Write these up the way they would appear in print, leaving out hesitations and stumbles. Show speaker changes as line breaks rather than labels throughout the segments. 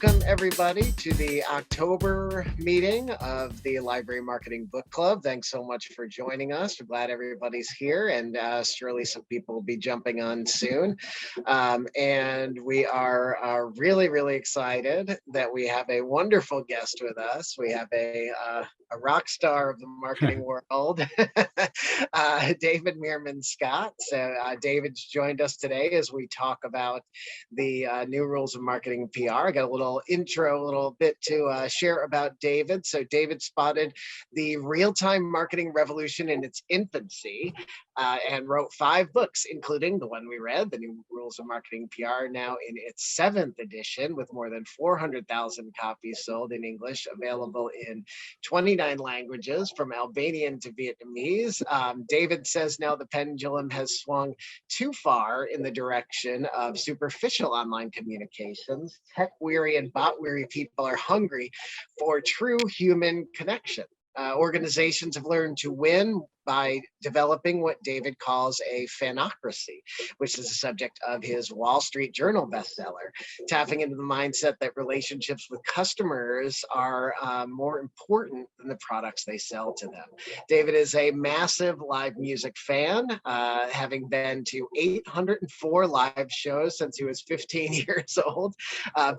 welcome everybody to the October meeting of the Library Marketing Book Club. Thanks so much for joining us. We're glad everybody's here, and surely some people will be jumping on soon. And we are really, really excited that we have a wonderful guest with us. We have a rock star of the marketing world, David Meerman Scott. So David's joined us today as we talk about the new rules of marketing PR. I got a little intro, a little bit to share about David. So David spotted the real-time marketing revolution in its infancy and wrote 5 books, including the one we read, The New Rules of Marketing PR, now in its 7th edition with more than 400,000 copies sold in English, available in 29 languages from Albanian to Vietnamese. David says now the pendulum has swung too far in the direction of superficial online communications. Tech-weary and bot-weary people are hungry for true human connection. Organizations have learned to win by developing what David calls a fanocracy, which is the subject of his Wall Street Journal bestseller, tapping into the mindset that relationships with customers are more important than the products they sell to them. David is a massive live music fan, having been to 804 live shows since he was 15 years old,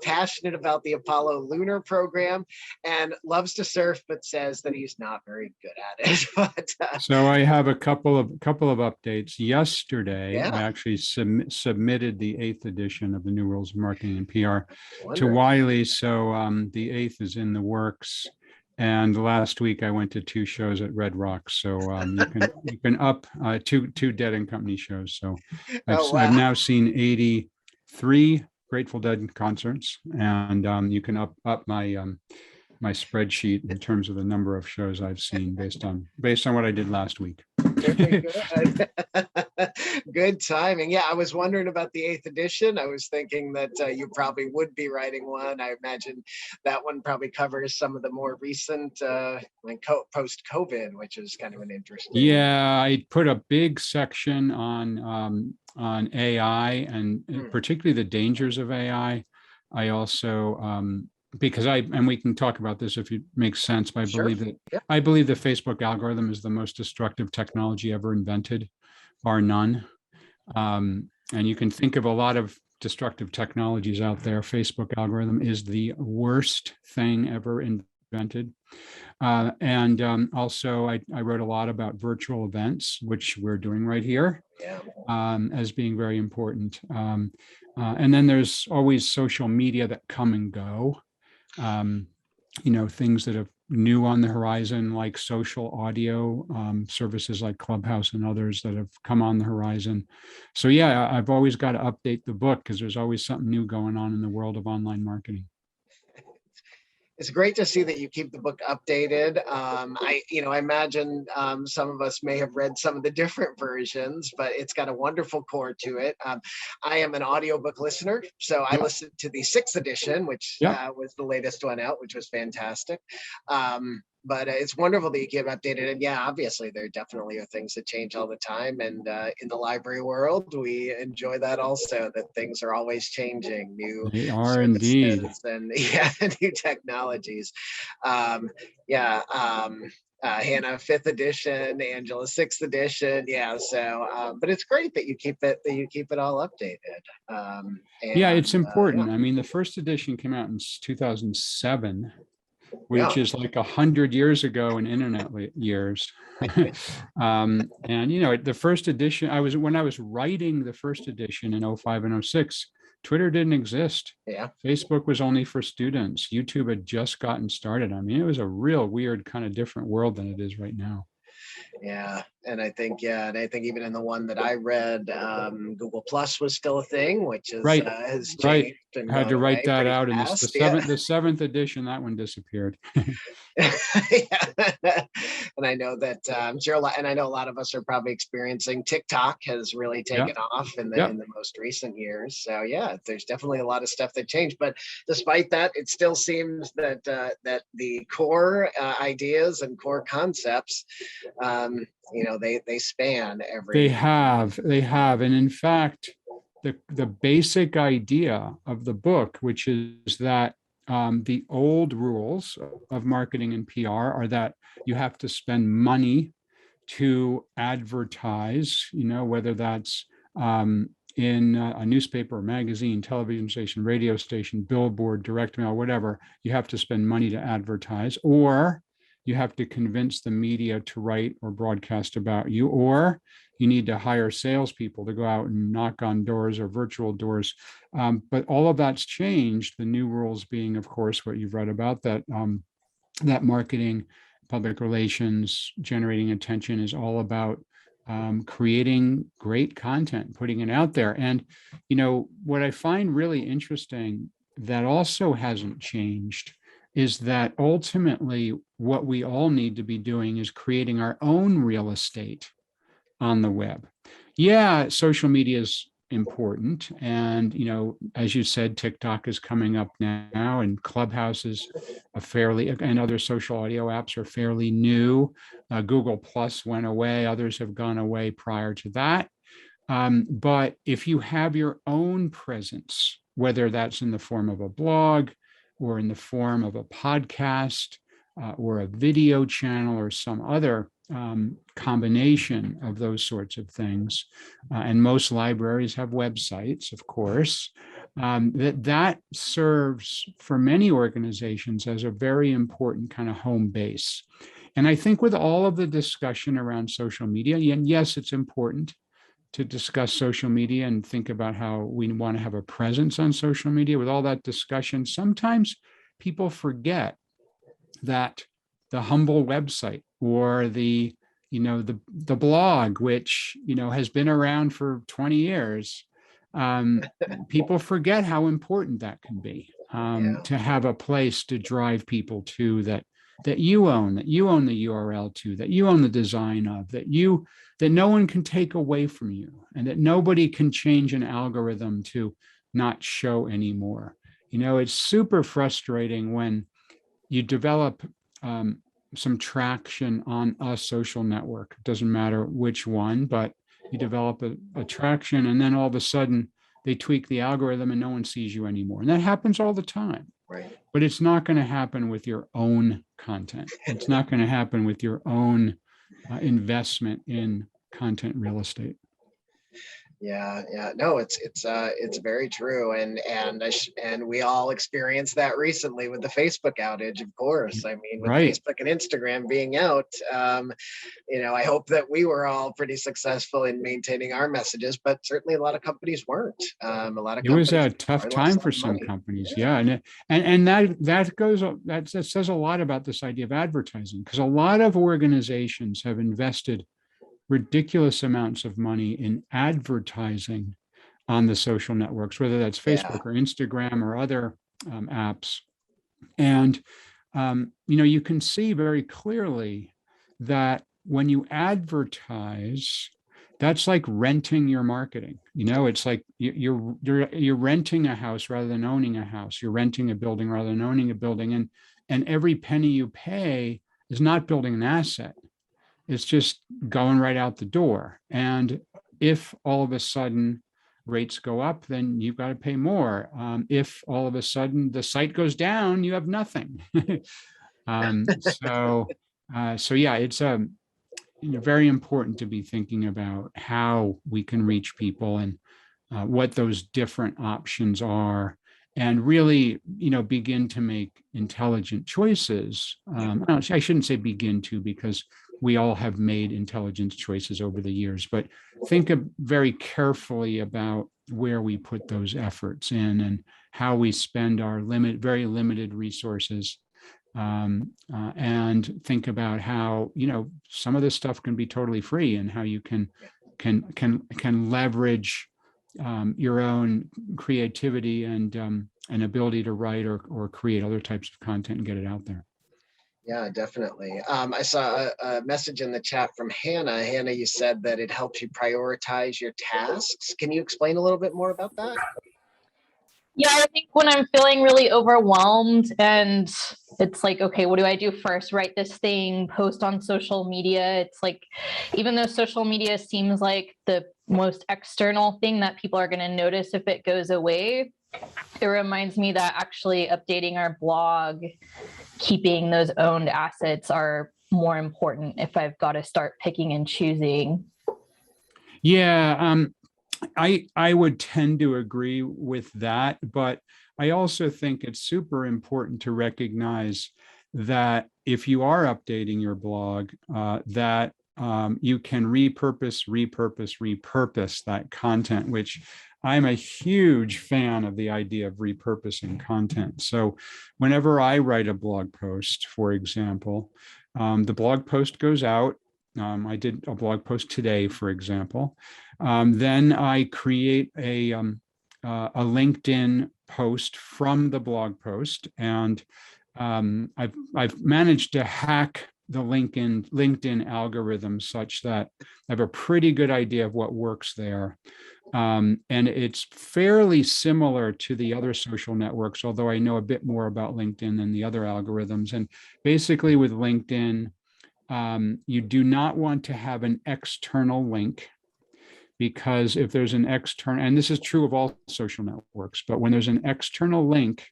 passionate about the Apollo lunar program, and loves to surf, but says that he's not very good at it.
So I have a couple of updates. Yesterday,
Yeah.
I actually submitted the 8th edition of the New Rules of Marketing and PR
Wonderful.
to Wiley. So the 8th is in the works. And last week I went to 2 shows at Red Rocks. So you can up two Dead and Company shows. So I've now seen 83 Grateful Dead concerts, and you can up my spreadsheet in terms of the number of shows I've seen based on what I did last week.
Good timing. Yeah, I was wondering about the 8th edition. I was thinking that you probably would be writing one. I imagine that one probably covers some of the more recent post-COVID, which is kind of an interesting.
Yeah, I put a big section on AI and particularly the dangers of AI. I also because and we can talk about this if it makes sense, but I believe the Facebook algorithm is the most destructive technology ever invented, bar none. And you can think of a lot of destructive technologies out there. Facebook algorithm is the worst thing ever invented. Also, I wrote a lot about virtual events, which we're doing right here, as being very important. And then there's always social media that come and go. Things that are new on the horizon, like social audio services like Clubhouse and others that have come on the horizon. So yeah, I've always got to update the book because there's always something new going on in the world of online marketing.
It's great to see that you keep the book updated. I imagine some of us may have read some of the different versions, but it's got a wonderful core to it. I am an audiobook listener, so I listened to the 6th edition, which was the latest one out, which was fantastic. But it's wonderful that you get updated. And yeah, obviously, there definitely are things that change all the time. And in the library world, we enjoy that also, that things are always changing, new
they are indeed,
and new technologies. Hannah 5th edition, Angela 6th edition. Yeah. So, but it's great that you keep it all updated.
It's important. I mean, the first edition came out in 2007. Which is like 100 years ago in internet years. And the first edition, when I was writing the first edition in 05 and 06, Twitter didn't exist.
Yeah.
Facebook was only for students. YouTube had just gotten started. I mean, it was a real weird kind of different world than it is right now.
Yeah. And I think even in the one that I read, Google Plus was still a thing, which is, has changed.
Right. I had to write that out in the 7th edition. That one disappeared.
And I know that I'm sure I know a lot of us are probably experiencing TikTok has really taken off in the most recent years. So yeah, there's definitely a lot of stuff that changed. But despite that, it still seems that that the core ideas and core concepts, they span every.
They have, and in fact, the basic idea of the book, which is that the old rules of marketing and PR are that you have to spend money to advertise, whether that's in a newspaper, magazine, television station, radio station, billboard, direct mail, whatever. You have to spend money to advertise, or you have to convince the media to write or broadcast about you, or you need to hire salespeople to go out and knock on doors or virtual doors. But all of that's changed. The new rules being, of course, what you've read about, that that marketing, public relations, generating attention is all about creating great content, putting it out there. And, what I find really interesting that also hasn't changed is that ultimately what we all need to be doing is creating our own real estate on the web. Yeah, social media is important. And, as you said, TikTok is coming up now, and Clubhouse is and other social audio apps are fairly new. Google Plus went away. Others have gone away prior to that. But if you have your own presence, whether that's in the form of a blog or in the form of a podcast or a video channel or some other combination of those sorts of things, and most libraries have websites, of course, that serves for many organizations as a very important kind of home base. And I think with all of the discussion around social media, and yes, it's important to discuss social media and think about how we want to have a presence on social media. With all that discussion, sometimes people forget that the humble website or the blog, which has been around for 20 years, people forget how important that can be, to have a place to drive people to, that you own the URL to, that you own the design of, that no one can take away from you, and that nobody can change an algorithm to not show anymore. It's super frustrating when you develop some traction on a social network. It doesn't matter which one, but you develop a traction, and then all of a sudden they tweak the algorithm and no one sees you anymore. And that happens all the time.
Right.
But it's not going to happen with your own content. It's not going to happen with your own investment in content real estate.
Yeah. No, it's very true, and we all experienced that recently with the Facebook outage. Of course, I mean, with
Right.
Facebook and Instagram being out, I hope that we were all pretty successful in maintaining our messages, but certainly a lot of companies weren't. A lot of
It was
companies
a tough time for some companies. Yeah, and that says a lot about this idea of advertising, because a lot of organizations have invested ridiculous amounts of money in advertising on the social networks, whether that's Facebook or Instagram or other apps. And, you can see very clearly that when you advertise, that's like renting your marketing. It's like you're renting a house rather than owning a house. You're renting a building rather than owning a building. And every penny you pay is not building an asset. It's just going right out the door. And if all of a sudden rates go up, then you've got to pay more. If all of a sudden the site goes down, you have nothing. So yeah, it's very important to be thinking about how we can reach people and what those different options are, and really, begin to make intelligent choices. I shouldn't say begin to, because we all have made intelligent choices over the years, but think very carefully about where we put those efforts in and how we spend our very limited resources. And think about how, some of this stuff can be totally free, and how you can leverage your own creativity and ability to write or create other types of content and get it out there.
Yeah, definitely. I saw a message in the chat from Hannah. Hannah, you said that it helps you prioritize your tasks. Can you explain a little bit more about that?
Yeah, I think when I'm feeling really overwhelmed and it's like, okay, what do I do first? Write this thing, post on social media. It's like, even though social media seems like the most external thing that people are going to notice if it goes away. It reminds me that actually updating our blog, keeping those owned assets are more important if I've got to start picking and choosing.
Yeah, I would tend to agree with that, but I also think it's super important to recognize that if you are updating your blog, that you can repurpose that content, which I'm a huge fan of the idea of repurposing content. So whenever I write a blog post, for example, the blog post goes out. I did a blog post today, for example. Then I create a LinkedIn post from the blog post, and I've managed to hack the LinkedIn algorithm such that I have a pretty good idea of what works there. And it's fairly similar to the other social networks, although I know a bit more about LinkedIn than the other algorithms. And basically with LinkedIn, you do not want to have an external link, because if there's an external, and this is true of all social networks, but when there's an external link,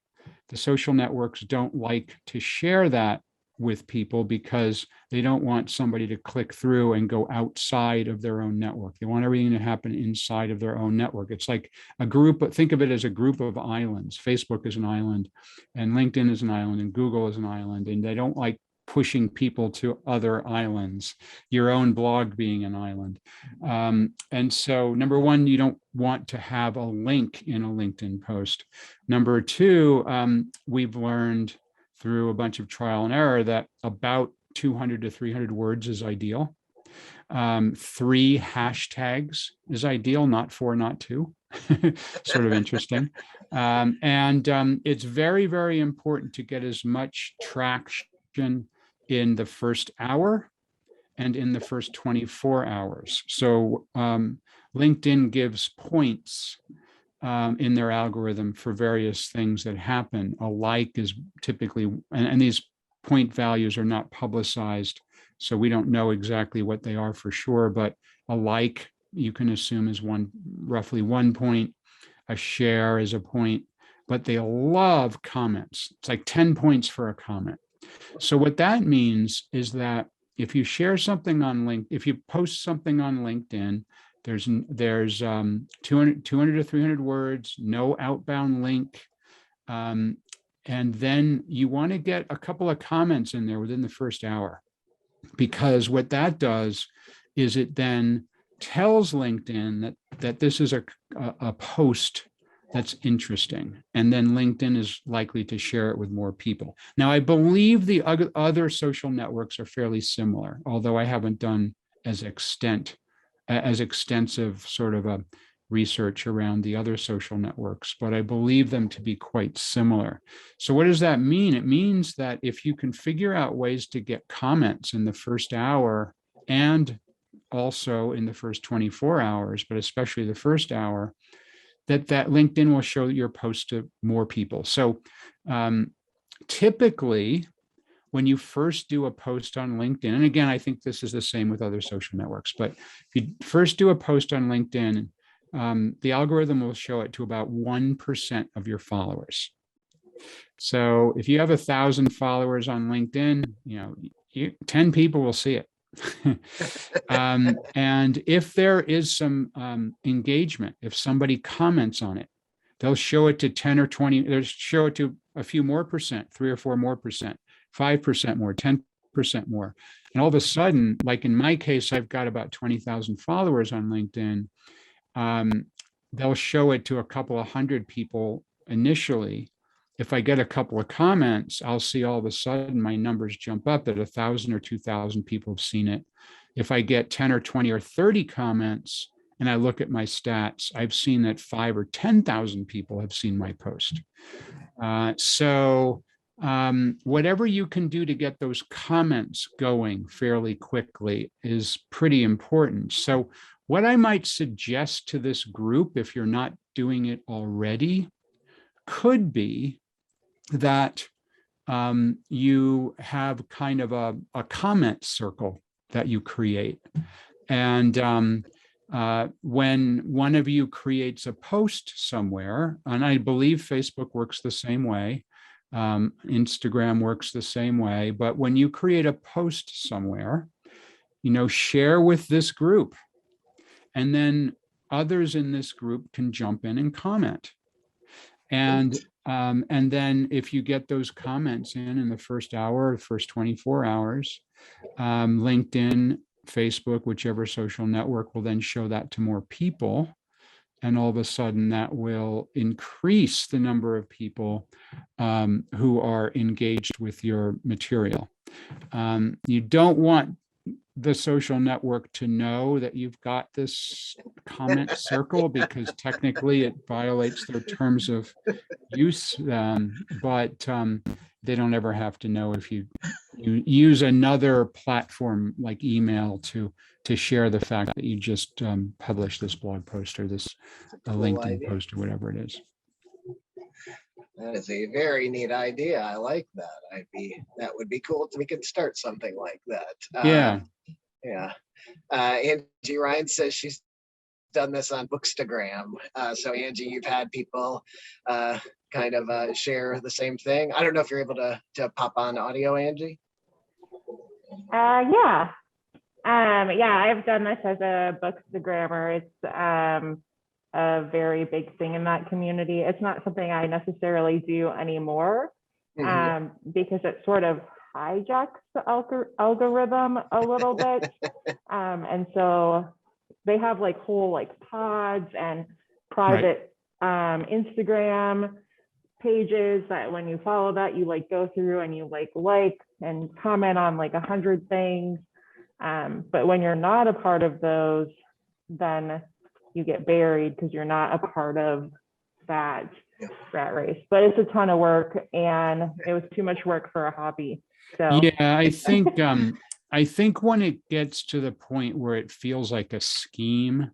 the social networks don't like to share that with people because they don't want somebody to click through and go outside of their own network. They want everything to happen inside of their own network. It's like a group, think of it as a group of islands. Facebook is an island, and LinkedIn is an island, and Google is an island, and they don't like pushing people to other islands, your own blog being an island. And so number one, you don't want to have a link in a LinkedIn post. Number two, we've learned through a bunch of trial and error that about 200 to 300 words is ideal. 3 hashtags is ideal, not 4, not 2. Sort of interesting. It's very, very important to get as much traction in the first hour and in the first 24 hours. So LinkedIn gives points in their algorithm for various things that happen. A like is typically, and these point values are not publicized, so we don't know exactly what they are for sure, but a like you can assume is roughly 1 point, a share is a point, but they love comments. It's like 10 points for a comment. So what that means is that if you share something on LinkedIn, if you post something on LinkedIn, there's 200 to 300 words, no outbound link. And then you want to get a couple of comments in there within the first hour, because what that does is it then tells LinkedIn that this is a post that's interesting. And then LinkedIn is likely to share it with more people. Now, I believe the other social networks are fairly similar, although I haven't done as extensive sort of a research around the other social networks, but I believe them to be quite similar. So what does that mean? It means that if you can figure out ways to get comments in the first hour and also in the first 24 hours, but especially the first hour, that LinkedIn will show your post to more people. So typically, when you first do a post on LinkedIn, and again, I think this is the same with other social networks, but if you first do a post on LinkedIn, the algorithm will show it to about 1% of your followers. So if you have 1,000 followers on LinkedIn, 10 people will see it. And if there is some engagement, if somebody comments on it, they'll show it to 10 or 20, they'll show it to a few more percent, 3 or 4 more percent, 5% more, 10% more. And all of a sudden, like in my case, I've got about 20,000 followers on LinkedIn. They'll show it to a couple of hundred people initially. If I get a couple of comments, I'll see all of a sudden my numbers jump up that 1,000 or 2,000 people have seen it. If I get 10 or 20 or 30 comments and I look at my stats, I've seen that 5 or 10,000 people have seen my post. So whatever you can do to get those comments going fairly quickly is pretty important. So what I might suggest to this group, if you're not doing it already, could be that you have kind of a comment circle that you create. And when one of you creates a post somewhere, and I believe Facebook works the same way, Instagram works the same way, but when you create a post somewhere, share with this group, and then others in this group can jump in and comment. And then if you get those comments in the first hour or first 24 hours, LinkedIn, Facebook, whichever social network will then show that to more people. And all of a sudden that will increase the number of people who are engaged with your material. You don't want the social network to know that you've got this comment circle, because technically it violates their terms of use, but they don't ever have to know if you use another platform like email to share the fact that you just published this blog post or this LinkedIn post or whatever it is.
That is a very neat idea. I like that. That would be cool if we could start something like that.
Yeah.
Yeah. Angie Ryan says she's done this on Bookstagram. So Angie, you've had people kind of share the same thing. I don't know if you're able to pop on audio, Angie.
Yeah. I've done this as a Bookstagrammer. It's a very big thing in that community. It's not something I necessarily do anymore, because it sort of hijacks the algorithm a little bit. And so they have like whole like pods and private Instagram pages that when you follow that, you like go through and you like and comment on like 100 things. But when you're not a part of those, then you get buried because you're not a part of that rat race. But it's a ton of work, and it was too much work for a hobby. So
yeah, I think when it gets to the point where it feels like a scheme,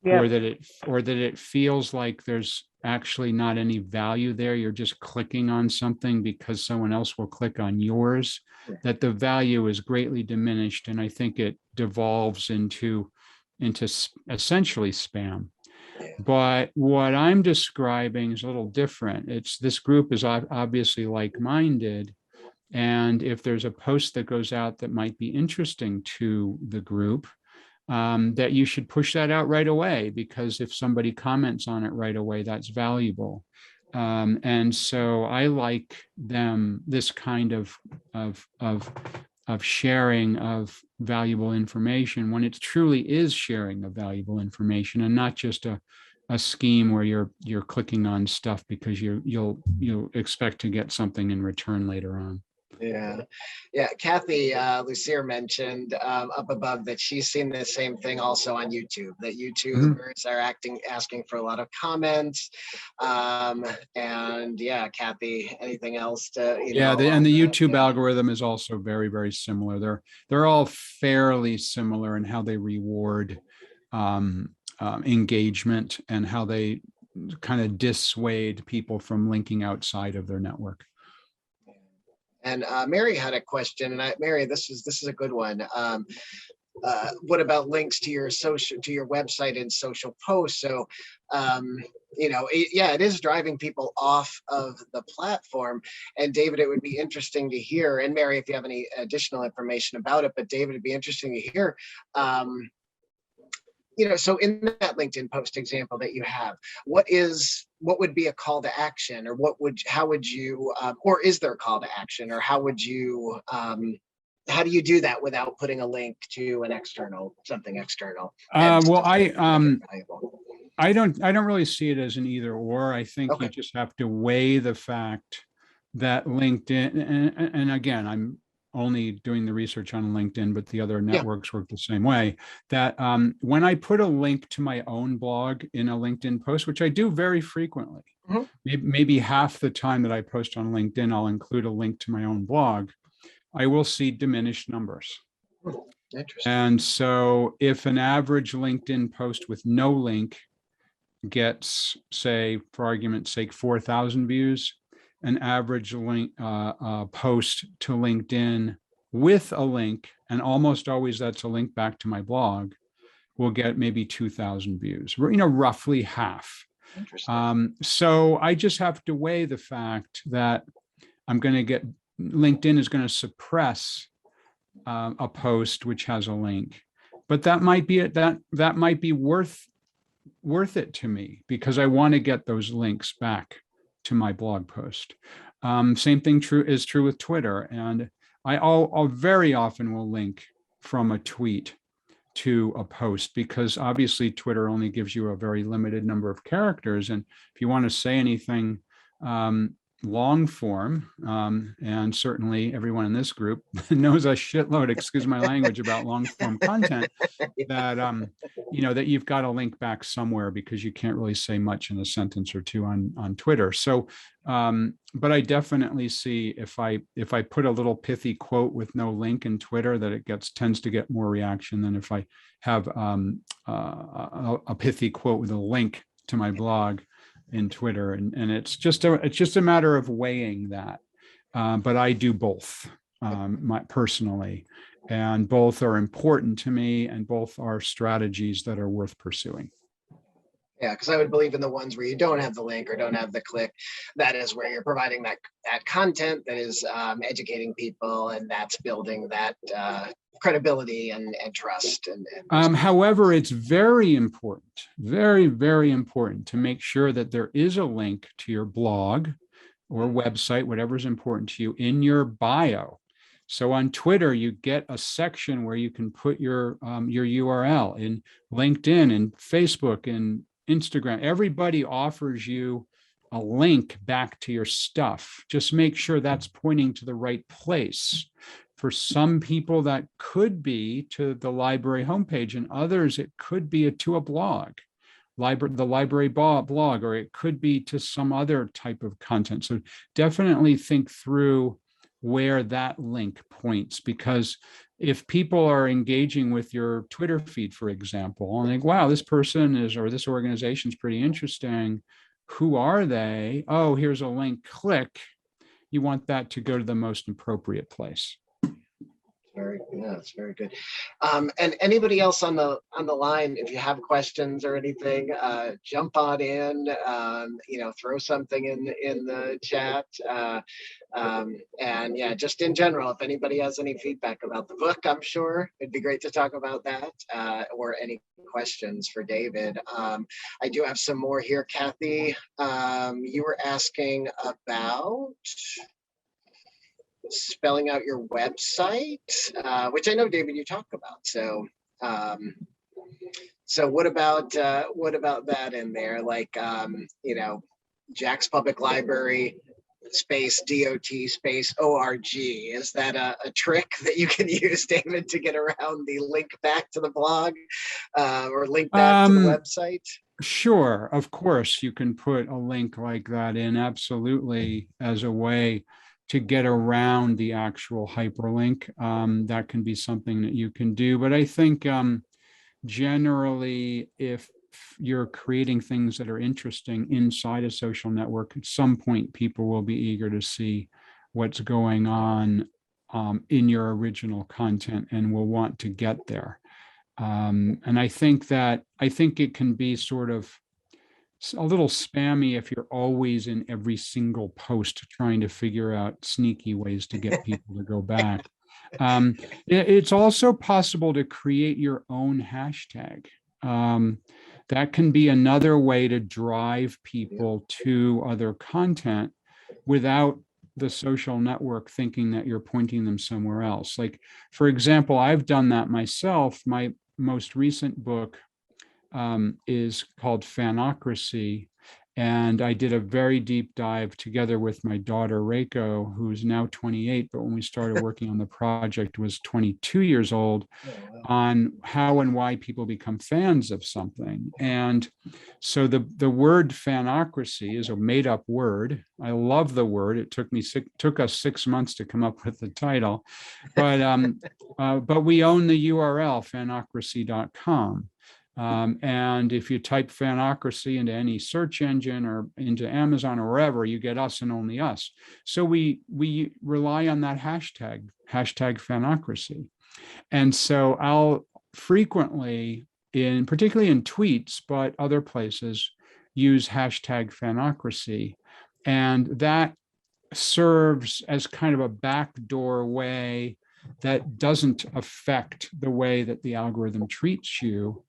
or that it feels like there's actually not any value there, you're just clicking on something because someone else will click on yours, that the value is greatly diminished, and I think it devolves into essentially spam. But what I'm describing is a little different. This group is obviously like-minded, and if there's a post that goes out that might be interesting to the group, that you should push that out right away, because if somebody comments on it right away, that's valuable. And so I like this kind of sharing of valuable information when it truly is sharing of valuable information, and not just a scheme where you're clicking on stuff because you'll expect to get something in return later on.
Yeah. Kathy Lucier mentioned up above that she's seen the same thing also on YouTube, that YouTubers are asking for a lot of comments. And yeah, Kathy, anything else to,
and the YouTube algorithm is also very, very similar. They're all fairly similar in how they reward engagement and how they kind of dissuade people from linking outside of their network.
And Mary had a question, and Mary, this is a good one. What about links to your website and social posts? So, it is driving people off of the platform. And David, it would be interesting to hear, and Mary, if you have any additional information about it, but David, it'd be interesting to hear. So in that LinkedIn post example that you have, what would be a call to action, or how would you, or is there a call to action, or how do you do that without putting a link to something external?
I don't really see it as an either or. I think you just have to weigh the fact that LinkedIn, and again, I'm only doing the research on LinkedIn, but the other networks work the same way, that when I put a link to my own blog in a LinkedIn post, which I do very frequently, maybe half the time that I post on LinkedIn, I'll include a link to my own blog, I will see diminished numbers.
Interesting.
And so if an average LinkedIn post with no link gets, say, for argument's sake, 4,000 views, an average link post to LinkedIn with a link, and almost always that's a link back to my blog, will get maybe 2,000 views, roughly half.
Interesting.
So I just have to weigh the fact that LinkedIn is going to suppress a post which has a link, but that might be it. That might be worth it to me because I want to get those links back to my blog post. Same thing is true with Twitter, and I'll very often will link from a tweet to a post because obviously Twitter only gives you a very limited number of characters, and if you want to say anything long form, and certainly everyone in this group knows a shitload, excuse my language, about long form content, that that you've got to link back somewhere because you can't really say much in a sentence or two on Twitter. So but I definitely see if I put a little pithy quote with no link in Twitter, that it tends to get more reaction than if I have a pithy quote with a link to my blog in Twitter, and it's just a matter of weighing that. But I do both personally, and both are important to me, and both are strategies that are worth pursuing.
Yeah, because I would believe in the ones where you don't have the link or don't have the click. That is where you're providing that content that is educating people, and that's building that credibility and trust.
However, it's very important, very, very important to make sure that there is a link to your blog or website, whatever's important to you, in your bio. So on Twitter, you get a section where you can put your URL. In LinkedIn and Facebook and Instagram, everybody offers you a link back to your stuff. Just make sure that's pointing to the right place. For some people, that could be to the library homepage, and others, it could be to a blog, the library blog, or it could be to some other type of content. So definitely think through where that link points, because if people are engaging with your Twitter feed, for example, and think, wow, this person or this organization is pretty interesting. Who are they? Oh, here's a link, click. You want that to go to the most appropriate place.
It's very good. And anybody else on the line, if you have questions or anything, jump on in. Throw something in the chat. And yeah, just in general, if anybody has any feedback about the book, I'm sure it'd be great to talk about that, or any questions for David. I do have some more here. Kathy, you were asking about spelling out your website, which I know, David, you talk about. So what about that in there? Like, Jack's Public Library space DOT space ORG. Is that a trick that you can use, David, to get around the link back to the blog, or link back to the website?
Sure, of course, you can put a link like that in, absolutely, as a way to get around the actual hyperlink. That can be something that you can do. But I think generally, if you're creating things that are interesting inside a social network, at some point, people will be eager to see what's going on in your original content and will want to get there. And I think it can be sort of a little spammy if you're always in every single post trying to figure out sneaky ways to get people to go back. It's also possible to create your own hashtag. That can be another way to drive people to other content without the social network thinking that you're pointing them somewhere else. Like, for example, I've done that myself. My most recent book is called Fanocracy, and I did a very deep dive together with my daughter Reiko, who's now 28, but when we started working on the project was 22 years old, on how and why people become fans of something. And so the word Fanocracy is a made-up word. I love the word. It took us 6 months to come up with the title, but we own the URL fanocracy.com. And if you type Fanocracy into any search engine or into Amazon or wherever, you get us and only us. So we rely on that hashtag Fanocracy. And so I'll frequently particularly in tweets, but other places, use hashtag fanocracy. And that serves as kind of a backdoor way that doesn't affect the way that the algorithm treats you,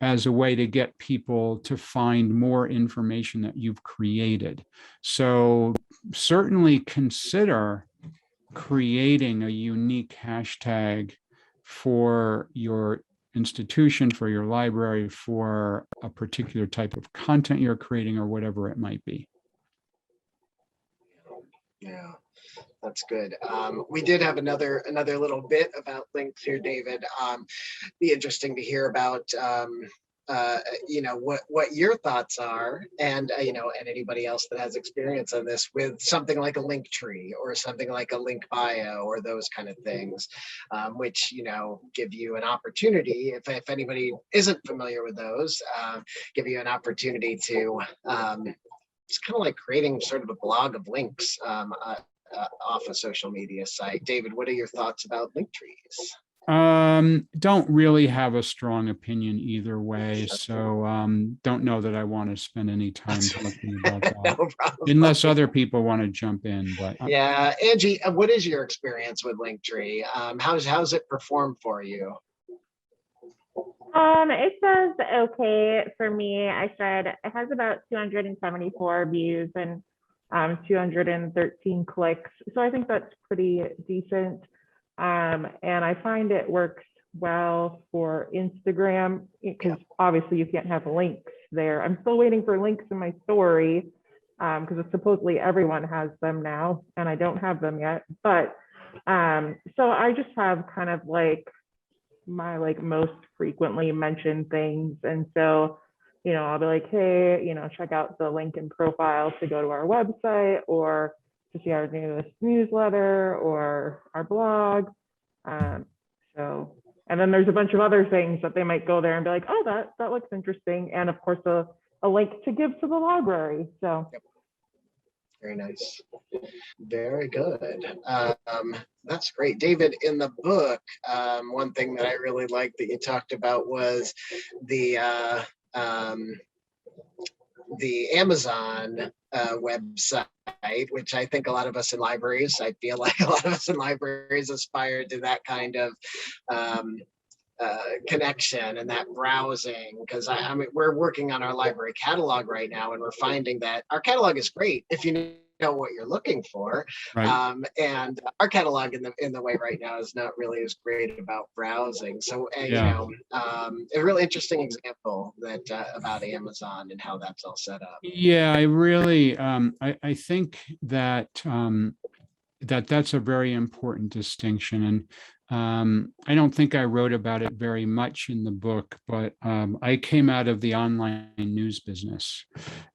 as a way to get people to find more information that you've created. So certainly consider creating a unique hashtag for your institution, for your library, for a particular type of content you're creating, or whatever it might be.
Yeah, that's good. We did have another little bit about links here, David. Be interesting to hear about what your thoughts are, and and anybody else that has experience on this with something like a link tree or something like a link bio or those kind of things, which give you an opportunity, if anybody isn't familiar with those, give you an opportunity to it's kind of like creating sort of a blog of links off a social media site. David, what are your thoughts about link trees?
Don't really have a strong opinion either way. So don't know that I want to spend any time talking about that.
No problem.
Unless other people want to jump in. But
yeah, Angie, what is your experience with Linktree? How's it performed for you?
It does okay for me. I said it has about 274 views and 213 clicks. So I think that's pretty decent. And I find it works well for Instagram, because obviously you can't have links there. I'm still waiting for links in my story, because supposedly everyone has them now, and I don't have them yet. But so I just have kind of like my most frequently mentioned things. And so, I'll be like, hey, check out the link in profile to go to our website, or to see our newest newsletter or our blog. And then there's a bunch of other things that they might go there and be like, oh, that looks interesting. And of course, a link to give to the library. So.
Yep. Very nice. Very good. That's great. David, in the book, one thing that I really liked that you talked about was the Amazon website, which I think a lot of us in libraries, I feel like a lot of us in libraries aspire to that kind of connection and that browsing, because I mean, we're working on our library catalog right now, and we're finding that our catalog is great if you know what you're looking for.
right.
And our catalog in the way right now is not really as great about browsing. So
Yeah.
a really interesting example that about Amazon and how that's all set up.
Yeah, I really, I think that that's a very important distinction. And I don't think I wrote about it very much in the book, but I came out of the online news business,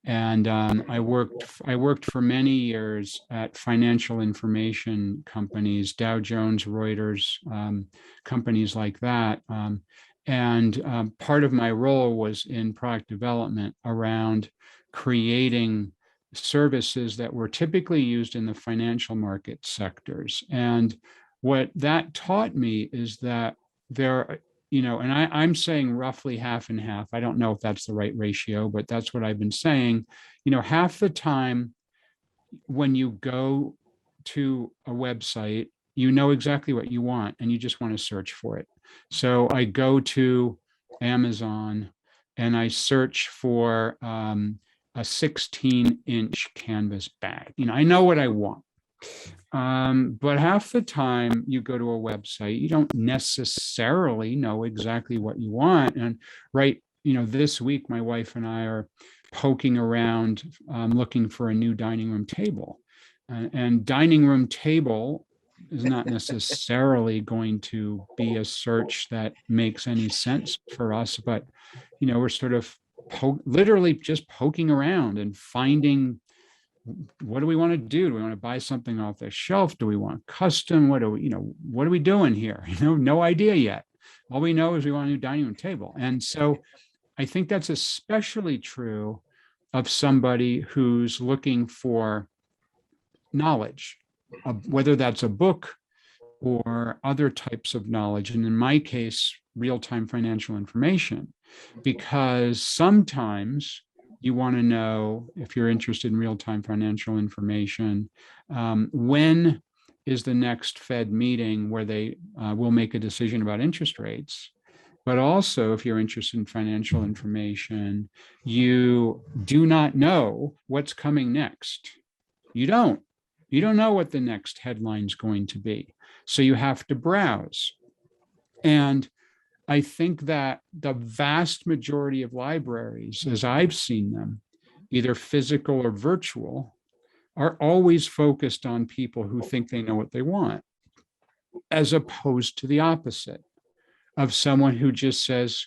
and I worked for many years at financial information companies, Dow Jones, Reuters, companies like that. And part of my role was in product development around creating services that were typically used in the financial market sectors. And what that taught me is that there, and I'm saying roughly half and half. I don't know if that's the right ratio, but that's what I've been saying. Half the time when you go to a website, you know exactly what you want and you just want to search for it. So I go to Amazon and I search for a 16-inch canvas bag. I know what I want. But half the time you go to a website, you don't necessarily know exactly what you want. And this week, my wife and I are poking around looking for a new dining room table. And dining room table is not necessarily going to be a search that makes any sense for us, but we're sort of literally just poking around and finding, what do we want to do? Do we want to buy something off the shelf? Do we want custom? What are we doing here? No idea yet. All we know is we want a new dining room table. And so I think that's especially true of somebody who's looking for knowledge, whether that's a book or other types of knowledge. And in my case, real-time financial information, because sometimes you want to know, if you're interested in real-time financial information, when is the next Fed meeting where they will make a decision about interest rates. But also, if you're interested in financial information, you do not know what's coming next. You don't know what the next headline is going to be. So you have to browse. And I think that the vast majority of libraries, as I've seen them, either physical or virtual, are always focused on people who think they know what they want, as opposed to the opposite of someone who just says,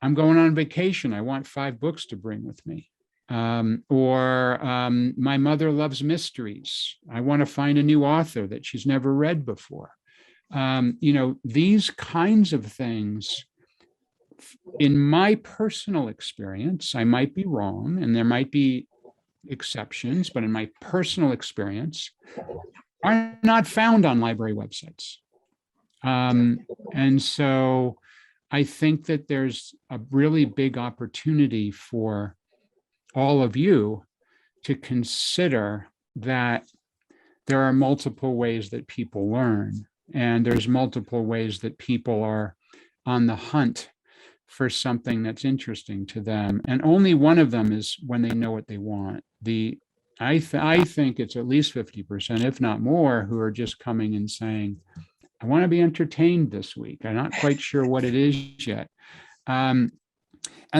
I'm going on vacation. I want 5 books to bring with me. Or my mother loves mysteries. I want to find a new author that she's never read before. These kinds of things, in my personal experience, I might be wrong and there might be exceptions, but in my personal experience, are not found on library websites. And so I think that there's a really big opportunity for all of you to consider that there are multiple ways that people learn, and there's multiple ways that people are on the hunt for something that's interesting to them. And only one of them is when they know what they want. I think it's at least 50%, if not more, who are just coming and saying, I want to be entertained this week. I'm not quite sure what it is yet. And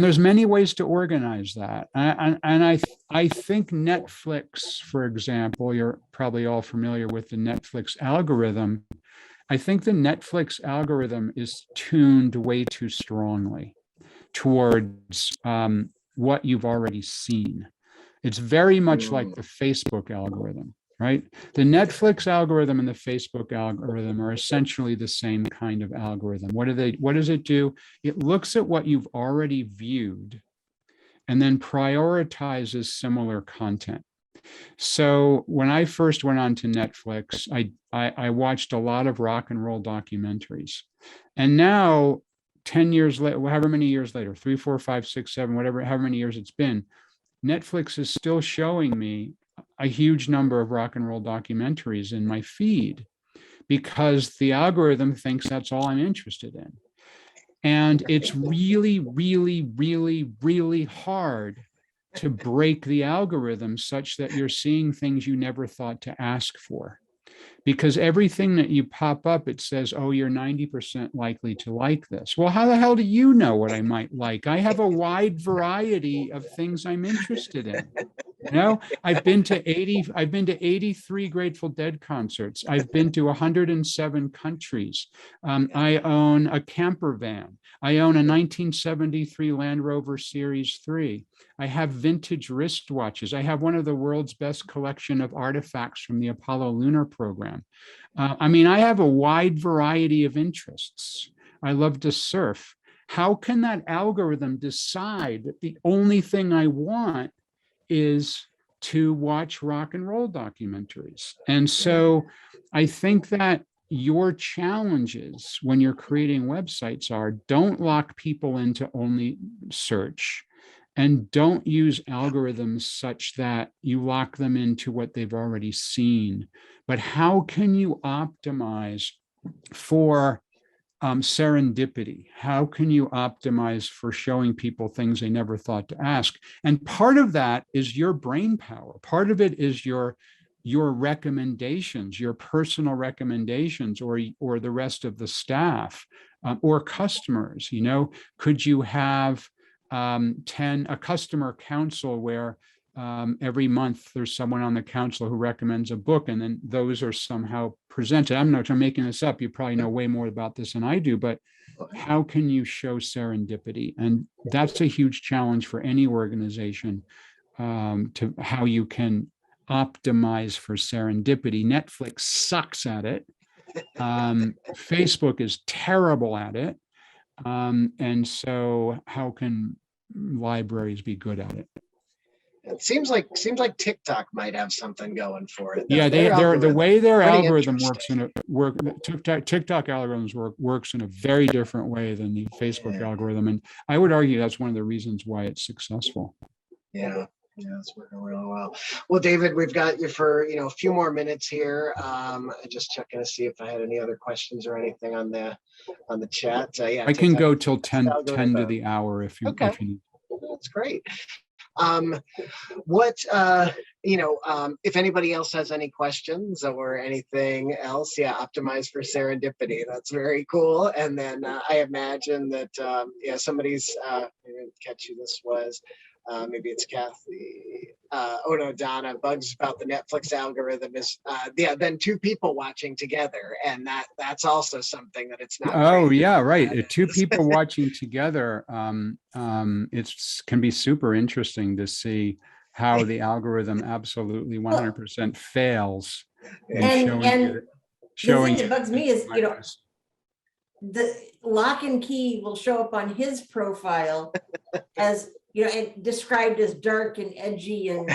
there's many ways to organize that. And I think Netflix, for example, you're probably all familiar with the Netflix algorithm. I think the Netflix algorithm is tuned way too strongly towards what you've already seen. It's very much like the Facebook algorithm, right? The Netflix algorithm and the Facebook algorithm are essentially the same kind of algorithm. What does it do? It looks at what you've already viewed and then prioritizes similar content. So when I first went on to Netflix, I watched a lot of rock and roll documentaries. And now, 10 years later, however many years later, 3, 4, 5, 6, 7, whatever, however many years it's been, Netflix is still showing me a huge number of rock and roll documentaries in my feed because the algorithm thinks that's all I'm interested in. And it's really, really, really, really hard to break the algorithm such that you're seeing things you never thought to ask for. Because everything that you pop up, it says, oh, you're 90% likely to like this. Well, how the hell do you know what I might like? I have a wide variety of things I'm interested in. I've been to 83 Grateful Dead concerts. I've been to 107 countries. I own a camper van. I own a 1973 Land Rover Series 3. I have vintage wristwatches. I have one of the world's best collection of artifacts from the Apollo lunar program. I have a wide variety of interests. I love to surf. How can that algorithm decide that the only thing I want is to watch rock and roll documentaries? And so I think that your challenges when you're creating websites are, don't lock people into only search, and don't use algorithms such that you lock them into what they've already seen. But how can you optimize for serendipity? How can you optimize for showing people things they never thought to ask? And part of that is your brain power. Part of it is your recommendations, your personal recommendations, or the rest of the staff or customers. Could you have a customer council where every month there's someone on the council who recommends a book, and then those are somehow presented? I'm making this up. You probably know way more about this than I do, but how can you show serendipity? And that's a huge challenge for any organization, to how you can optimize for serendipity. Netflix sucks at it. Facebook is terrible at it. And so how can libraries be good at it?
It seems like TikTok might have something going for it.
Yeah,
Their
the
algorithm
way their
pretty
algorithm
interesting.
TikTok algorithms works in a very different way than the Facebook
Yeah.
algorithm, and I would argue that's one of the reasons why it's successful.
Yeah. Yeah, it's working really well. Well, David, we've got you for a few more minutes here. Just checking to see if I had any other questions or anything on the chat. Yeah,
I can
TikTok
go till 10 to
algorithm.
the hour if you
Okay,
need.
that's great. What if anybody else has any questions or anything else, yeah, optimize for serendipity. That's very cool. And then I imagine that somebody's catch who this was. Maybe it's Kathy. Oh no, Donna. Bugs about the Netflix algorithm is then two people watching together, and that's also something that it's not.
Oh
great.
yeah, right. Two people watching together, it's can be super interesting to see how the algorithm absolutely 100% fails in showing
the thing that bugs me is,
bias.
the lock and key will show up on his profile as, and described as dark and edgy and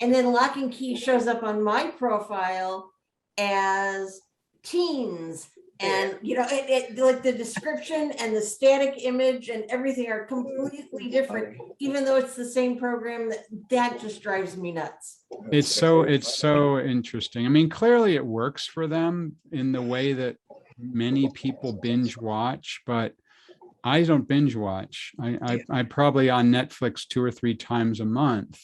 then lock and key shows up on my profile as teens. And like the description and the static image and everything are completely different, even though it's the same program. That just drives me nuts.
It's so interesting. I mean, clearly it works for them in the way that many people binge watch, but I don't binge watch. I probably on Netflix 2 or 3 times a month.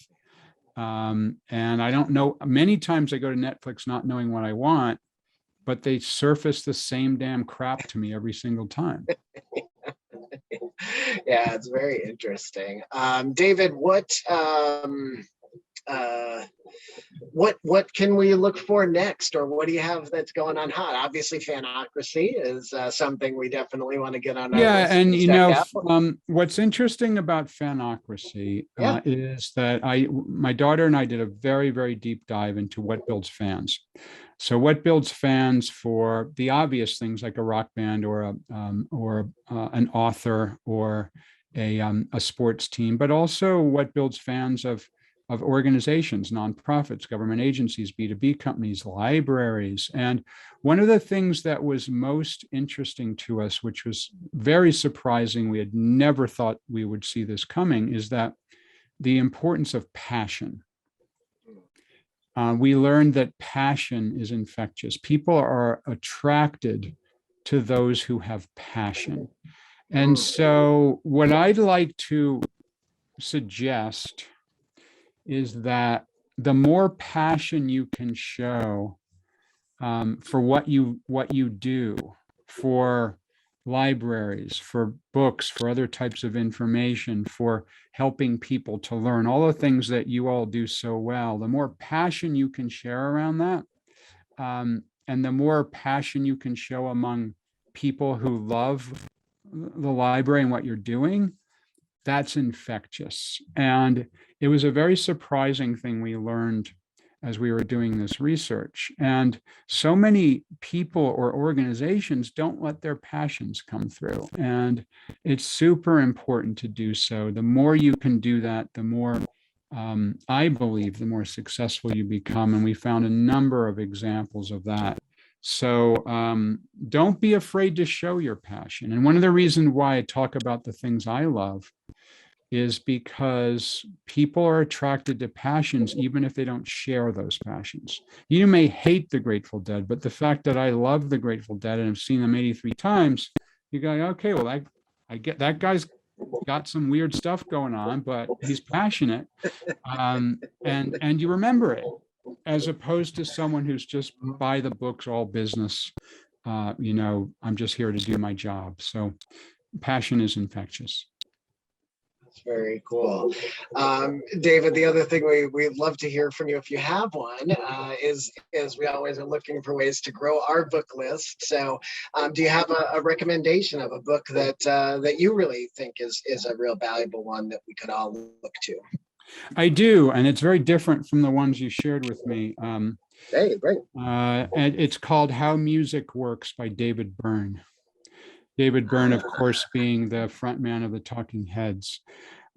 And I don't know, many times I go to Netflix not knowing what I want, but they surface the same damn crap to me every single time.
Yeah, it's very interesting. David, what can we look for next, or what do you have that's going on hot? Obviously, Fanocracy is something we definitely want to get on.
Yeah, and what's interesting about Fanocracy is that my daughter and I did a very, very deep dive into what builds fans. So what builds fans for the obvious things like a rock band or an author or a sports team, but also what builds fans of organizations, nonprofits, government agencies, B2B companies, libraries. And one of the things that was most interesting to us, which was very surprising, we had never thought we would see this coming, is that the importance of passion. We learned that passion is infectious. People are attracted to those who have passion. And so what I'd like to suggest is that the more passion you can show for what you do, for libraries, for books, for other types of information, for helping people to learn, all the things that you all do so well, the more passion you can share around that, and the more passion you can show among people who love the library and what you're doing, that's infectious. And it was a very surprising thing we learned as we were doing this research. And so many people or organizations don't let their passions come through. And it's super important to do so. The more you can do that, the more, I believe, the more successful you become. And we found a number of examples of that. So don't be afraid to show your passion. And one of the reasons why I talk about the things I love is because people are attracted to passions, even if they don't share those passions. You may hate the Grateful Dead, but the fact that I love the Grateful Dead and have seen them 83 times, you go, okay, well, I get that guy's got some weird stuff going on, but he's passionate. And you remember it, as opposed to someone who's just by the books, all business, I'm just here to do my job. So passion is infectious.
Very cool. David, the other thing we'd love to hear from you, if you have one, is we always are looking for ways to grow our book list. So do you have a recommendation of a book that you really think is a real valuable one that we could all look to?
I do, and it's very different from the ones you shared with me.
Hey, great.
And it's called How Music Works by David Byrne. David Byrne, of course, being the front man of the Talking Heads.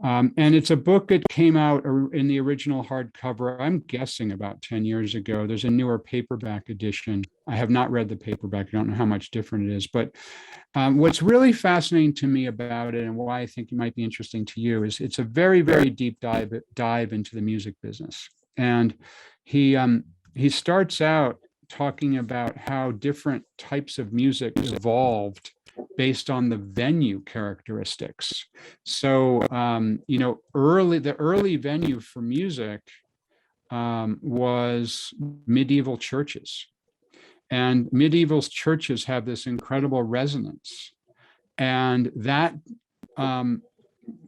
And it's a book that came out in the original hardcover, I'm guessing about 10 years ago. There's a newer paperback edition. I have not read the paperback. I don't know how much different it is. But what's really fascinating to me about it, and why I think it might be interesting to you, is it's a very, very deep dive into the music business. And he starts out talking about how different types of music evolved based on the venue characteristics. So, the early venue for music was medieval churches. And medieval churches have this incredible resonance. And that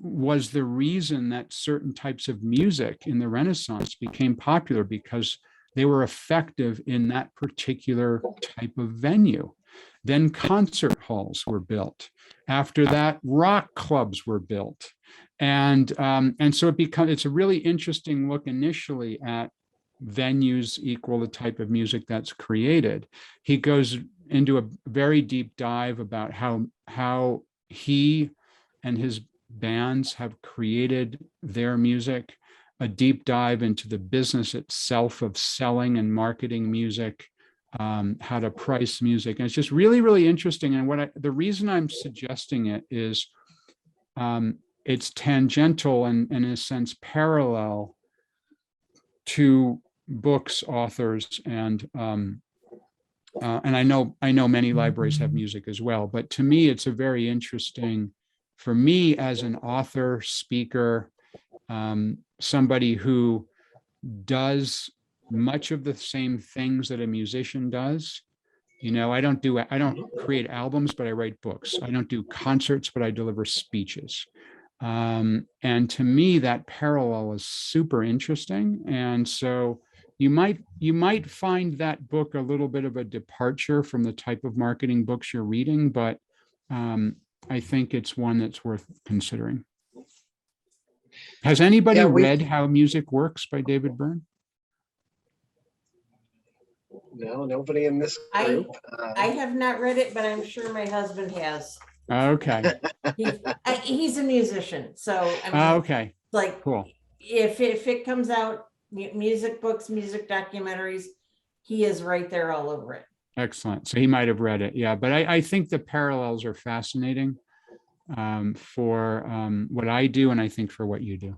was the reason that certain types of music in the Renaissance became popular, because they were effective in that particular type of venue. Then concert halls were built. After that, rock clubs were built. And so it's a really interesting look initially at venues equal the type of music that's created. He goes into a very deep dive about how he and his bands have created their music, a deep dive into the business itself of selling and marketing music, how to price music. And it's just really, really interesting. And the reason I'm suggesting it is it's tangential and in a sense parallel to books, authors, and I know many libraries have music as well, but to me, it's a very interesting, for me as an author, speaker, somebody who does much of the same things that a musician does. I don't create albums, but I write books. I don't do concerts, but I deliver speeches. And to me, that parallel is super interesting. And so you might find that book a little bit of a departure from the type of marketing books you're reading, but I think it's one that's worth considering. Has anybody read How Music Works by David Byrne?
No, nobody in this group.
I have not read it, but I'm sure my husband has.
Okay.
He's a musician, so
okay.
Like,
cool.
If it comes out, music books, music documentaries, he is right there all over it.
Excellent. So he might have read it. Yeah, but I think the parallels are fascinating for what I do, and I think for what you do.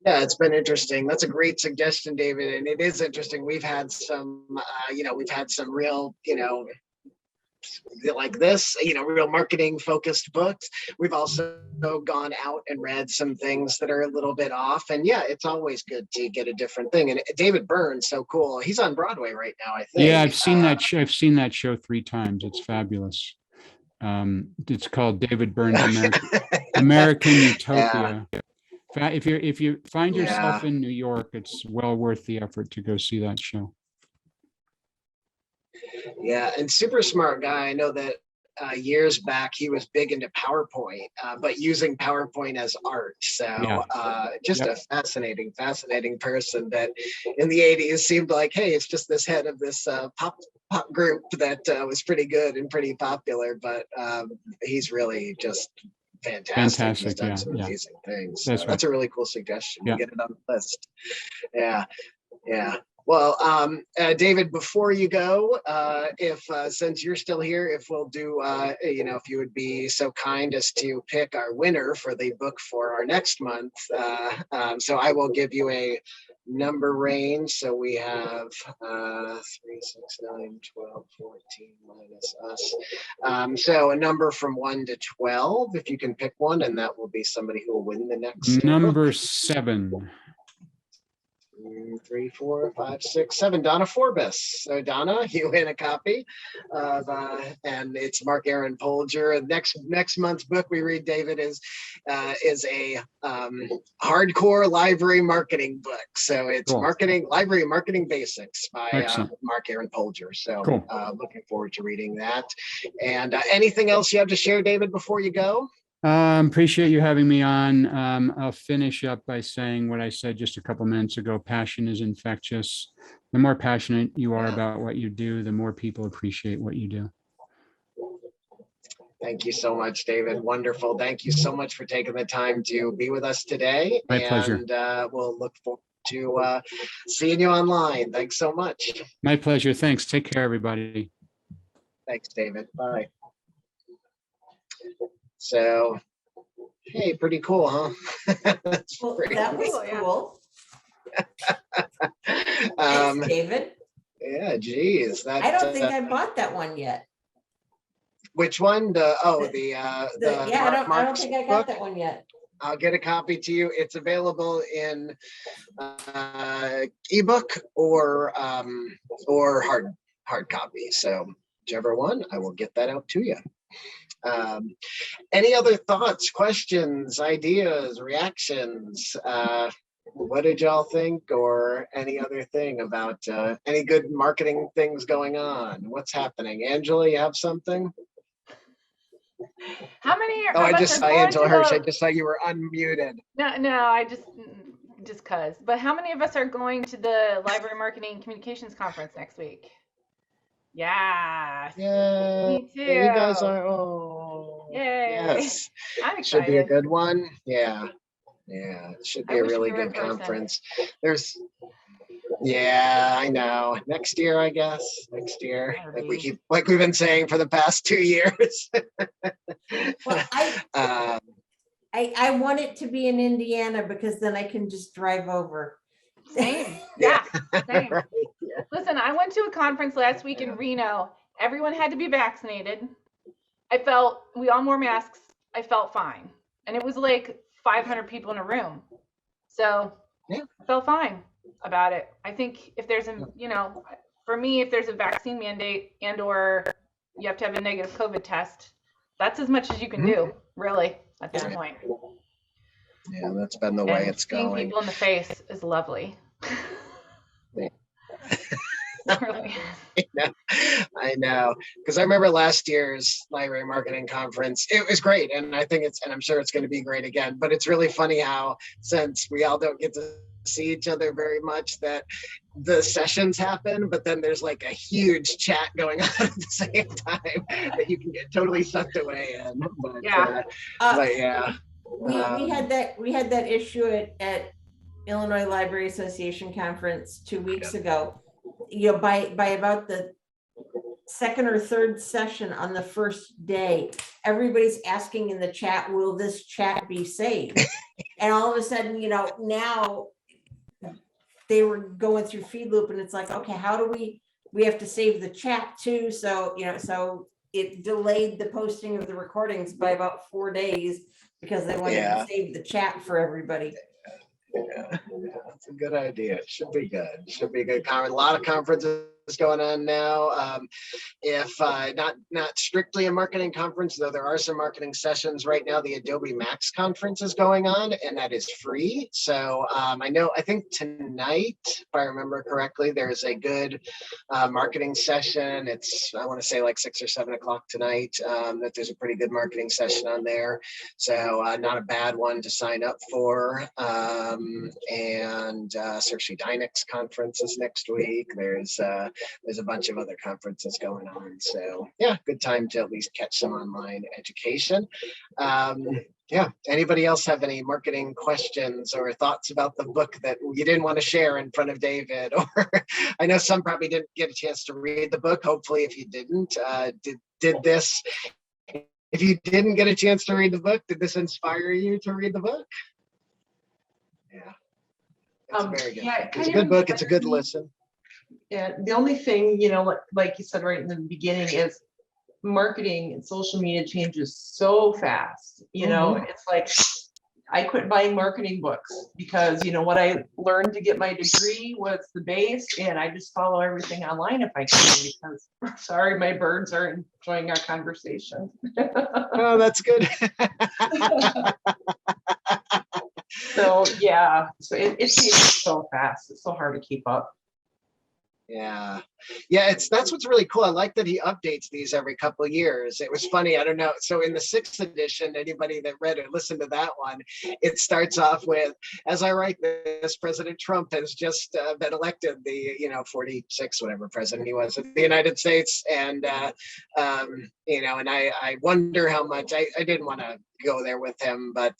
Yeah, it's been interesting. That's a great suggestion, David. And it is interesting. We've had some, real, like this, real marketing focused books. We've also gone out and read some things that are a little bit off. And yeah, it's always good to get a different thing. And David Byrne, so cool. He's on Broadway right now, I think.
Yeah, I've seen that show. I've seen that show 3 times. It's fabulous. It's called David Byrne's American Utopia. Yeah. If you find yourself in New York, it's well worth the effort to go see that show.
Yeah, and super smart guy. I know that years back he was big into PowerPoint, but using PowerPoint as art. So a fascinating person that in the 80s seemed like, hey, it's just this head of this pop group that was pretty good and pretty popular, but he's really just fantastic. He's done some amazing things. So that's a really cool suggestion. We'll get it on the list. Yeah. Well, David, before you go, since you're still here, if we'll do, if you would be so kind as to pick our winner for the book for our next month. So I will give you a number range. So we have 3, 6, 9, 12, 14 minus us. So a number from 1 to 12, if you can pick one, and that will be somebody who will win the next
number
book.
7.
3, 4, 5, 6, 7. Donna Forbes. So Donna, you win a copy of, and it's Mark Aaron Polger. Next month's book we read, David, is a hardcore library marketing book. So it's library marketing basics by Mark Aaron Polger. So looking forward to reading that. And anything else you have to share, David, before you go?
Appreciate you having me on. I'll finish up by saying what I said just a couple minutes ago. Passion is infectious. The more passionate you are about what you do, the more people appreciate what you do.
Thank you so much, David. Wonderful. Thank you so much for taking the time to be with us today.
My pleasure.
And we'll look forward to seeing you online. Thanks so much.
My pleasure. Thanks. Take care, everybody.
Thanks, David. Bye. So, hey, pretty cool, huh? That's
Well,
pretty
that was
cool.
cool.
Um,
Thanks, David.
yeah, geez. That,
I don't think I bought that one yet.
which one? The
Yeah, I don't
Mark's
think I got
book?
that one yet.
I'll get a copy to you. It's available in ebook or hard copy. So whichever one, I will get that out to you. Any other thoughts, questions, ideas, reactions? What did y'all think, or any other thing about any good marketing things going on? What's happening? Angela, you have something?
How many
Oh, I
of us
just
are
saw
going
Angela
to
Hirsch. I
the-
just saw you were unmuted.
No, I just cause. But how many of us are going to the Library Marketing Communications Conference next week? Yeah.
Yeah,
Me too.
you guys are. Oh,
Yay.
yes.
I'm
Should be a
excited.
good one. Yeah, it should
I
be a
wish we
really
were in
good
person.
conference. Yeah, I know. Next year, I guess. Next year, like we've been saying for the past 2 years.
Well, I want it to be in Indiana because then I can just drive over.
Same.
Yeah.
Yeah. Same.
Right, yeah.
Listen, I went to a conference last week in Reno. Everyone had to be vaccinated. We all wore masks. I felt fine. And it was like 500 people in a room. So
Yeah.
I felt fine about it. I think if there's for me, if there's a vaccine mandate and or you have to have a negative COVID test, that's as much as you can do, really, at this point.
Yeah, that's been the way
And
it's
seeing
going.
people in the face is lovely.
Yeah.
Really.
I know, because I remember last year's library marketing conference. It was great, and I'm sure it's going to be great again. But it's really funny how, since we all don't get to see each other very much, that the sessions happen, but then there's like a huge chat going on at the same time that you can get totally sucked away in. But
Yeah.
but yeah,
We had that issue at Illinois Library Association conference 2 weeks ago. You know, by about the second or third session on the first day, everybody's asking in the chat, will this chat be saved? And all of a sudden, now they were going through feed loop, and it's like, okay, how do we have to save the chat too? So, so it delayed the posting of the recordings by about 4 days because they wanted to save the chat for everybody.
Yeah, that's a good idea. It should be good. It should be a good conference. A lot of conferences going on now. If not strictly a marketing conference, though there are some marketing sessions right now. The Adobe Max conference is going on, and that is free. So I think tonight, if I remember correctly, there's a good marketing session. I want to say like 6 or 7 o'clock tonight, that there's a pretty good marketing session on there. So not a bad one to sign up for. And Cersei Dynex conference is next week. There's a bunch of other conferences going on. So yeah, good time to at least catch some online education. Yeah, anybody else have any marketing questions or thoughts about the book that you didn't want to share in front of David? Or I know some probably didn't get a chance to read the book. Hopefully, if you didn't, if you didn't get a chance to read the book, did this inspire you to read the book? Yeah, it's a very good book. It's a good book. It's a good listen.
Yeah, the only thing, like you said right in the beginning, is marketing and social media changes so fast. It's like I quit buying marketing books because what I learned to get my degree was the base, and I just follow everything online if I can, because sorry, my birds are enjoying our conversation.
Oh, that's good.
So yeah, so it changes so fast. It's so hard to keep up.
Yeah. Yeah, that's what's really cool. I like that he updates these every couple of years. It was funny, I don't know. So in the 6th edition, anybody that read it, listened to that one, it starts off with, as I write this, President Trump has just been elected the, 46, whatever president he was of the United States. And, and I wonder how much, I didn't want to go there with him, but,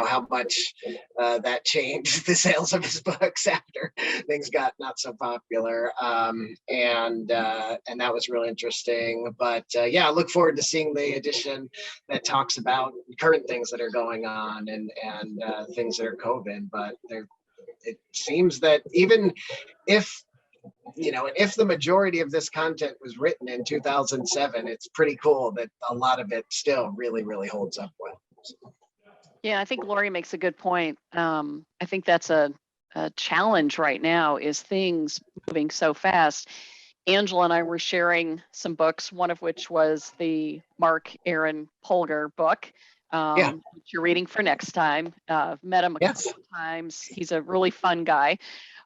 how much that changed the sales of his books after things got not so popular, and that was really interesting. But I look forward to seeing the edition that talks about current things that are going on and things that are COVID. But it seems that even if if the majority of this content was written in 2007, it's pretty cool that a lot of it still really, really holds up well.
Yeah, I think Lori makes a good point. I think that's a challenge right now, is things moving so fast. Angela and I were sharing some books, one of which was the Mark Aaron Polgar book, which you're reading for next time. Met him a couple of times. He's a really fun guy.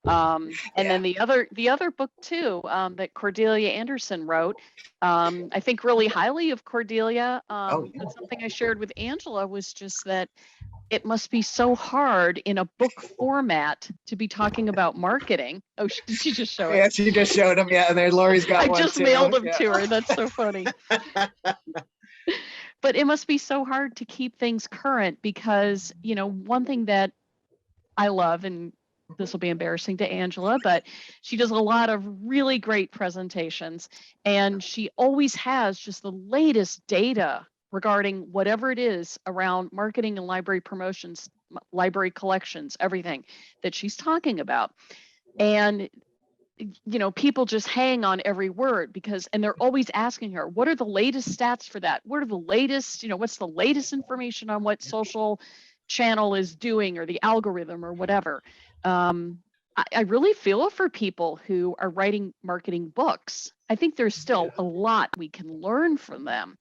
And then the other book too, that Cordelia Anderson wrote, I think really highly of Cordelia. But something I shared with Angela was just that it must be so hard in a book format to be talking about marketing. Oh, did she just show it?
Yeah, she just showed him. Yeah, and then Lori's got one.
I just mailed them to her. That's so funny. But it must be so hard to keep things current because, one thing that I love, and this will be embarrassing to Angela, but she does a lot of really great presentations, and she always has just the latest data regarding whatever it is around marketing and library promotions, library collections, everything that she's talking about. And people just hang on every word and they're always asking her, what are the latest stats for that? What are the latest, what's the latest information on what social channel is doing, or the algorithm, or whatever. I really feel for people who are writing marketing books. I think there's still a lot we can learn from them,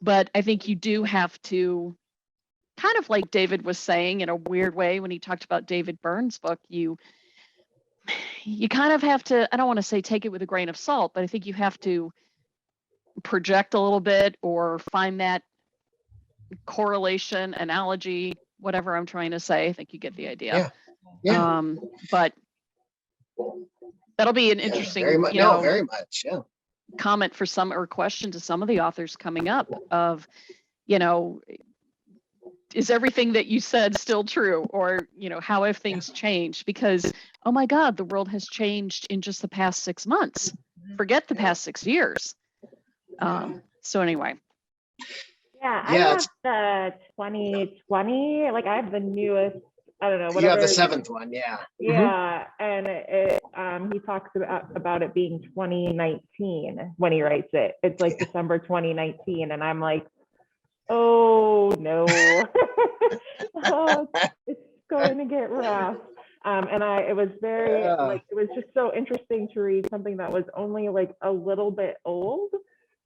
but I think you do have to, kind of like David was saying in a weird way when he talked about David Byrne's book, you kind of have to, I don't want to say take it with a grain of salt, but I think you have to project a little bit or find that correlation, analogy, whatever I'm trying to say. I think you get the idea.
Yeah.
But that'll be an interesting,
very much.
comment for some, or question to some of the authors coming up of, is everything that you said still true? Or, how have things changed? Because, oh my God, the world has changed in just the past 6 months. Forget the past 6 years. So anyway.
Yeah, I have the 2020, like I have the newest, I don't know, whatever.
You have the 7th one, yeah.
Yeah, and he talks about it being 2019 when he writes it. It's like December 2019, and I'm like, oh no, it's going to get rough. And it was very, it was just so interesting to read something that was only like a little bit old.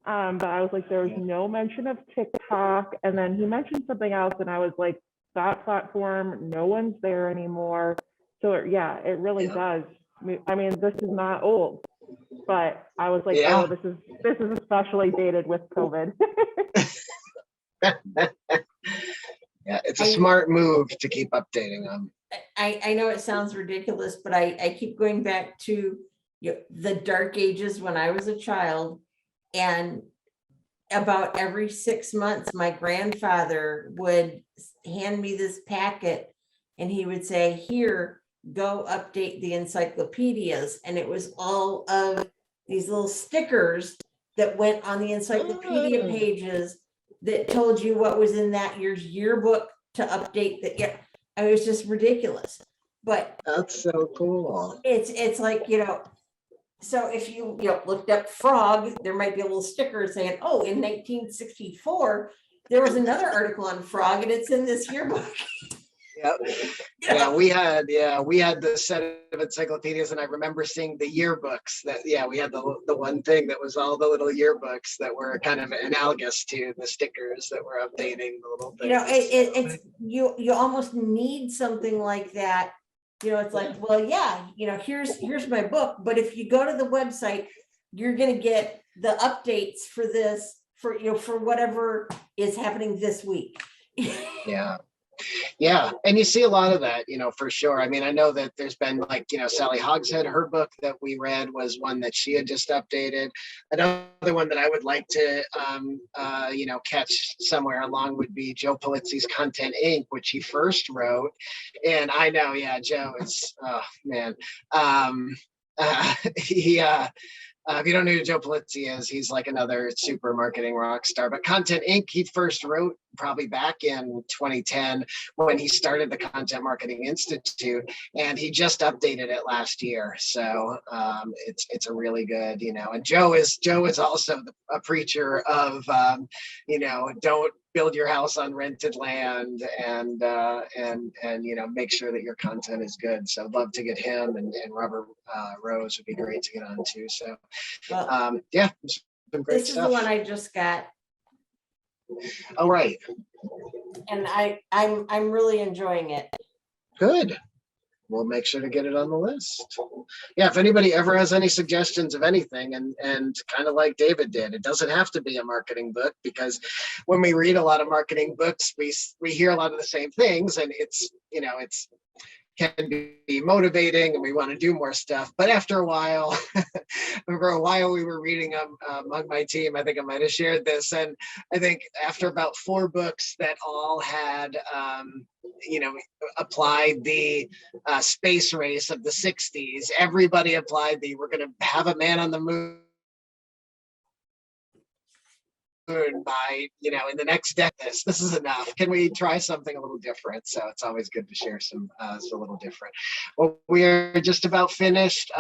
But I was like, there was no mention of TikTok. And then he mentioned something else, and I was like, that platform, no one's there anymore. So yeah, it really does. I mean, this is not old, but I was like, oh, this is especially dated with COVID.
Yeah, it's a smart move to keep updating them.
I know it sounds ridiculous, but I keep going back to the dark ages when I was a child, and about every 6 months, my grandfather would hand me this packet and he would say, here, go update the encyclopedias. And it was all of these little stickers that went on the encyclopedia pages that told you what was in that year's yearbook to update that. Yeah, it was just ridiculous. But
that's so cool.
It's like, so if you looked up frog, there might be a little sticker saying, oh, in 1964, there was another article on frog and it's in this yearbook.
Yeah, we had the set of encyclopedias, and I remember seeing the yearbooks that, we had the one thing that was all the little yearbooks that were kind of analogous to the stickers that were updating the little things.
You almost need something like that It's like, well, yeah, here's my book, but if you go to the website, you're gonna get the updates for this, for whatever is happening this week.
Yeah. Yeah. And you see a lot of that, for sure. I mean, I know that there's been like, Sally Hogshead, her book that we read was one that she had just updated. Another one that I would like to, catch somewhere along would be Joe Polizzi's Content Inc., which he first wrote. And I know, yeah, Joe is, oh man. If you don't know who Joe Polizzi is, he's like another super marketing rock star. But Content Inc., he first wrote probably back in 2010 when he started the Content Marketing Institute, and he just updated it last year. So it's a really good, And Joe is also a preacher of, don't build your house on rented land, and make sure that your content is good. So I'd love to get him, and Robert Rose would be great to get on too. So yeah, it's been great
This
stuff.
is the one I just got,
All right,
and I'm really enjoying it.
good. We'll make sure to get it on the list. Yeah, if anybody ever has any suggestions of anything, and kind of like David did, it doesn't have to be a marketing book, because when we read a lot of marketing books, we hear a lot of the same things, and it's can be motivating, and we want to do more stuff. But after a while, we were reading them among my team. I think I might have shared this. And I think after about 4 books that all had, applied the space race of the 60s, everybody applied we're going to have a man on the moon by, in the next decade. This is enough. Can we try something a little different? So it's always good to share some a little different. Well, we're just about finished.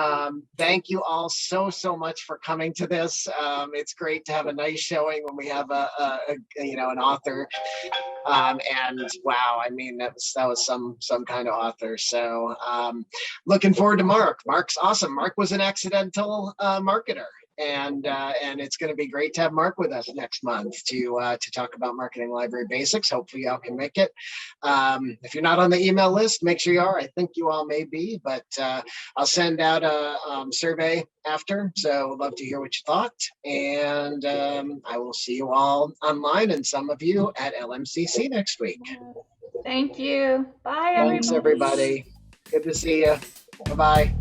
Thank you all so much for coming to this. It's great to have a nice showing when we have an author. And wow, I mean, that was some kind of author. So looking forward to Mark. Mark's awesome. Mark was an accidental marketer. And it's going to be great to have Mark with us next month to talk about marketing library basics. Hopefully y'all can make it. If you're not on the email list, make sure you are. I think you all may be, but I'll send out a survey after. So I'd love to hear what you thought. And I will see you all online, and some of you at LMCC next week.
Thank you. Bye,
Thanks, everybody. Good to see you. Bye-bye.